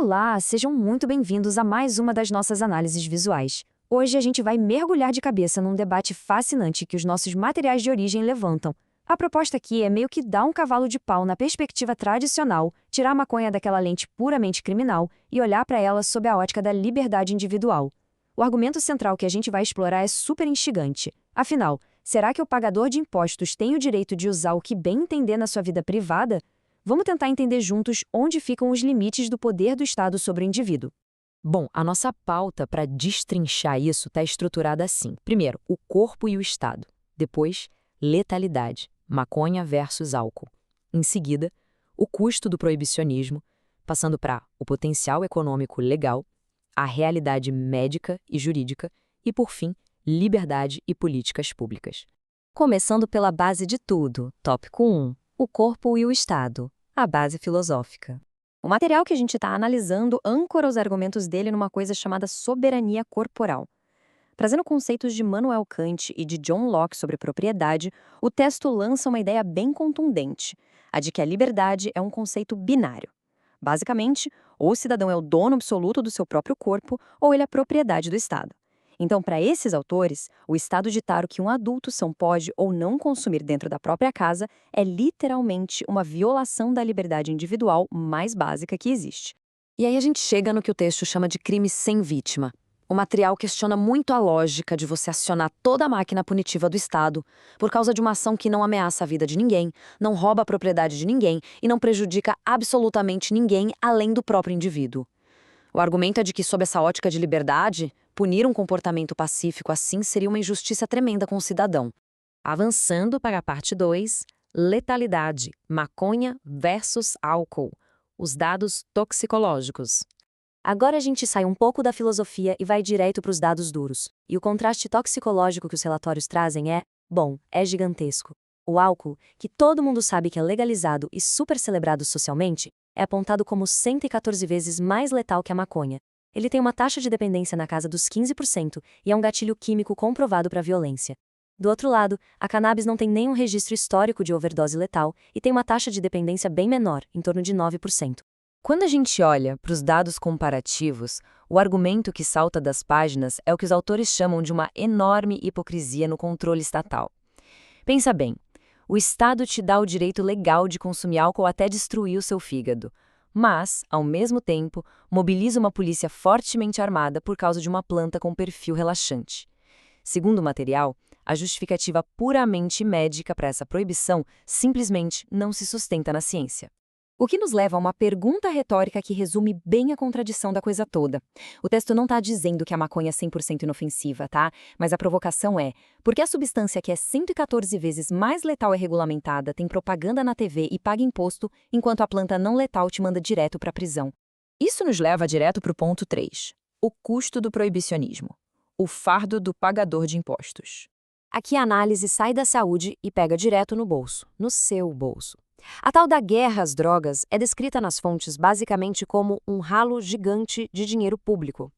Olá, sejam muito bem-vindos a mais uma das nossas análises visuais. Hoje a gente vai mergulhar de cabeça num debate fascinante que os nossos materiais de origem levantam. A proposta aqui é meio que dar um cavalo de pau na perspectiva tradicional, tirar a maconha daquela lente puramente criminal e olhar para ela sob a ótica da liberdade individual. O argumento central que a gente vai explorar é super instigante. Afinal, será que o pagador de impostos tem o direito de usar o que bem entender na sua vida privada? Vamos tentar entender juntos onde ficam os limites do poder do Estado sobre o indivíduo. Bom, a nossa pauta para destrinchar isso está estruturada assim. Primeiro, o corpo e o Estado. Depois, letalidade, maconha versus álcool. Em seguida, o custo do proibicionismo, passando para o potencial econômico legal, a realidade médica e jurídica e, por fim, liberdade e políticas públicas. Começando pela base de tudo, tópico 1, o corpo e o Estado, a base filosófica. O material que a gente está analisando âncora os argumentos dele numa coisa chamada soberania corporal. Trazendo conceitos de Immanuel Kant e de John Locke sobre propriedade, o texto lança uma ideia bem contundente, a de que a liberdade é um conceito binário. Basicamente, ou o cidadão é o dono absoluto do seu próprio corpo, ou ele é propriedade do Estado. Então, para esses autores, o Estado ditar o que um adulto pode ou não consumir dentro da própria casa é literalmente uma violação da liberdade individual mais básica que existe. E aí a gente chega no que o texto chama de crime sem vítima. O material questiona muito a lógica de você acionar toda a máquina punitiva do Estado por causa de uma ação que não ameaça a vida de ninguém, não rouba a propriedade de ninguém e não prejudica absolutamente ninguém além do próprio indivíduo. O argumento é de que, sob essa ótica de liberdade, punir um comportamento pacífico assim seria uma injustiça tremenda com o cidadão. Avançando para a parte 2, letalidade, maconha versus álcool, os dados toxicológicos. Agora a gente sai um pouco da filosofia e vai direto para os dados duros. E o contraste toxicológico que os relatórios trazem é gigantesco. O álcool, que todo mundo sabe que é legalizado e super celebrado socialmente, é apontado como 114 vezes mais letal que a maconha. Ele tem uma taxa de dependência na casa dos 15% e é um gatilho químico comprovado para a violência. Do outro lado, a cannabis não tem nenhum registro histórico de overdose letal e tem uma taxa de dependência bem menor, em torno de 9%. Quando a gente olha para os dados comparativos, o argumento que salta das páginas é o que os autores chamam de uma enorme hipocrisia no controle estatal. Pensa bem. O Estado te dá o direito legal de consumir álcool até destruir o seu fígado, mas, ao mesmo tempo, mobiliza uma polícia fortemente armada por causa de uma planta com perfil relaxante. Segundo o material, a justificativa puramente médica para essa proibição simplesmente não se sustenta na ciência. O que nos leva a uma pergunta retórica que resume bem a contradição da coisa toda. O texto não está dizendo que a maconha é 100% inofensiva, tá? Mas a provocação é, por que a substância que é 114 vezes mais letal é regulamentada, tem propaganda na TV e paga imposto, enquanto a planta não letal te manda direto para a prisão? Isso nos leva direto para o ponto 3, o custo do proibicionismo, o fardo do pagador de impostos. Aqui a análise sai da saúde e pega direto no bolso, no seu bolso. A tal da guerra às drogas é descrita nas fontes basicamente como um ralo gigante de dinheiro público.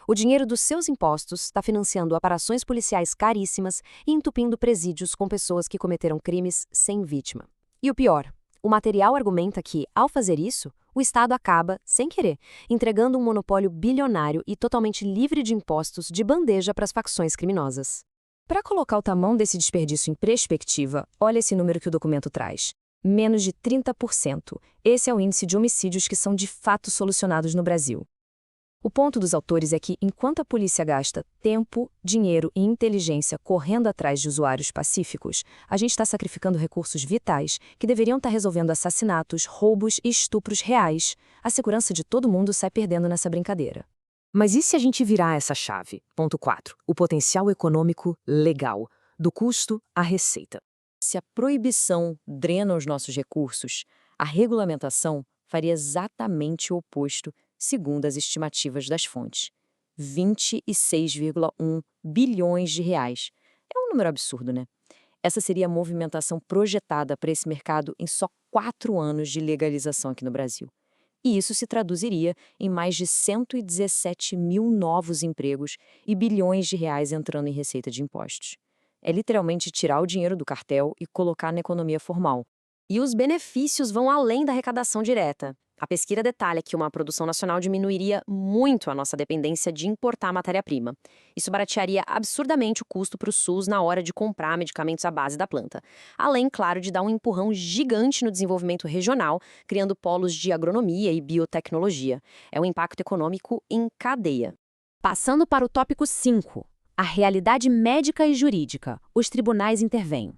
O dinheiro dos seus impostos está financiando operações policiais caríssimas e entupindo presídios com pessoas que cometeram crimes sem vítima. E o pior, o material argumenta que, ao fazer isso, o Estado acaba, sem querer, entregando um monopólio bilionário e totalmente livre de impostos de bandeja para as facções criminosas. Para colocar o tamanho desse desperdício em perspectiva, olha esse número que o documento traz. Menos de 30%. Esse é o índice de homicídios que são de fato solucionados no Brasil. O ponto dos autores é que, enquanto a polícia gasta tempo, dinheiro e inteligência correndo atrás de usuários pacíficos, a gente está sacrificando recursos vitais que deveriam estar resolvendo assassinatos, roubos e estupros reais. A segurança de todo mundo sai perdendo nessa brincadeira. Mas e se a gente virar essa chave? Ponto 4. O potencial econômico legal, do custo à receita. Se a proibição drena os nossos recursos, a regulamentação faria exatamente o oposto, segundo as estimativas das fontes. 26,1 bilhões de reais. É um número absurdo, né? Essa seria a movimentação projetada para esse mercado em só 4 anos de legalização aqui no Brasil. E isso se traduziria em mais de 117 mil novos empregos e bilhões de reais entrando em receita de impostos. É literalmente tirar o dinheiro do cartel e colocar na economia formal. E os benefícios vão além da arrecadação direta. A pesquisa detalha que uma produção nacional diminuiria muito a nossa dependência de importar matéria-prima. Isso baratearia absurdamente o custo para o SUS na hora de comprar medicamentos à base da planta. Além, claro, de dar um empurrão gigante no desenvolvimento regional, criando polos de agronomia e biotecnologia. É um impacto econômico em cadeia. Passando para o tópico 5, a realidade médica e jurídica. Os tribunais intervêm.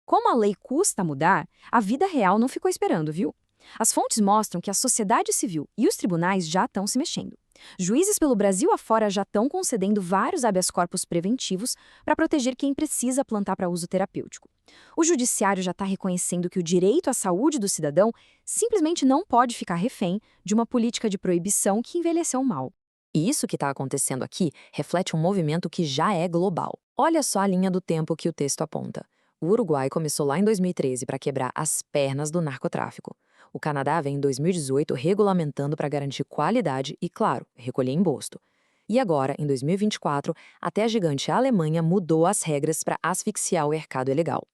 Como a lei custa mudar, a vida real não ficou esperando, viu? As fontes mostram que a sociedade civil e os tribunais já estão se mexendo. Juízes pelo Brasil afora já estão concedendo vários habeas corpus preventivos para proteger quem precisa plantar para uso terapêutico. O judiciário já está reconhecendo que o direito à saúde do cidadão simplesmente não pode ficar refém de uma política de proibição que envelheceu mal. E isso que está acontecendo aqui reflete um movimento que já é global. Olha só a linha do tempo que o texto aponta. O Uruguai começou lá em 2013 para quebrar as pernas do narcotráfico. O Canadá vem em 2018 regulamentando para garantir qualidade e, claro, recolher imposto. E agora, em 2024, até a gigante Alemanha mudou as regras para asfixiar o mercado ilegal.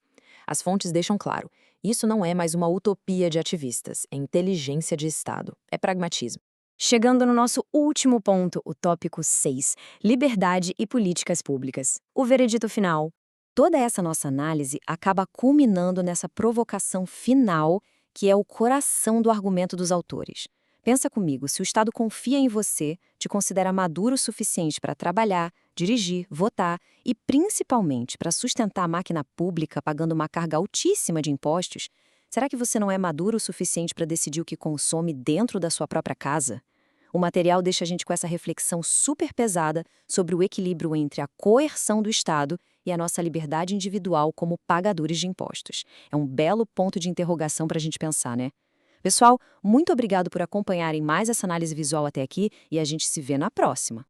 As fontes deixam claro, isso não é mais uma utopia de ativistas, é inteligência de Estado, é pragmatismo. Chegando no nosso último ponto, o tópico 6, liberdade e políticas públicas. O veredito final. Toda essa nossa análise acaba culminando nessa provocação final, que é o coração do argumento dos autores. Pensa comigo, se o Estado confia em você, te considera maduro o suficiente para trabalhar, dirigir, votar e, principalmente, para sustentar a máquina pública pagando uma carga altíssima de impostos, será que você não é maduro o suficiente para decidir o que consome dentro da sua própria casa? O material deixa a gente com essa reflexão super pesada sobre o equilíbrio entre a coerção do Estado e a nossa liberdade individual como pagadores de impostos. É um belo ponto de interrogação para a gente pensar, né? Pessoal, muito obrigado por acompanharem mais essa análise visual até aqui e a gente se vê na próxima.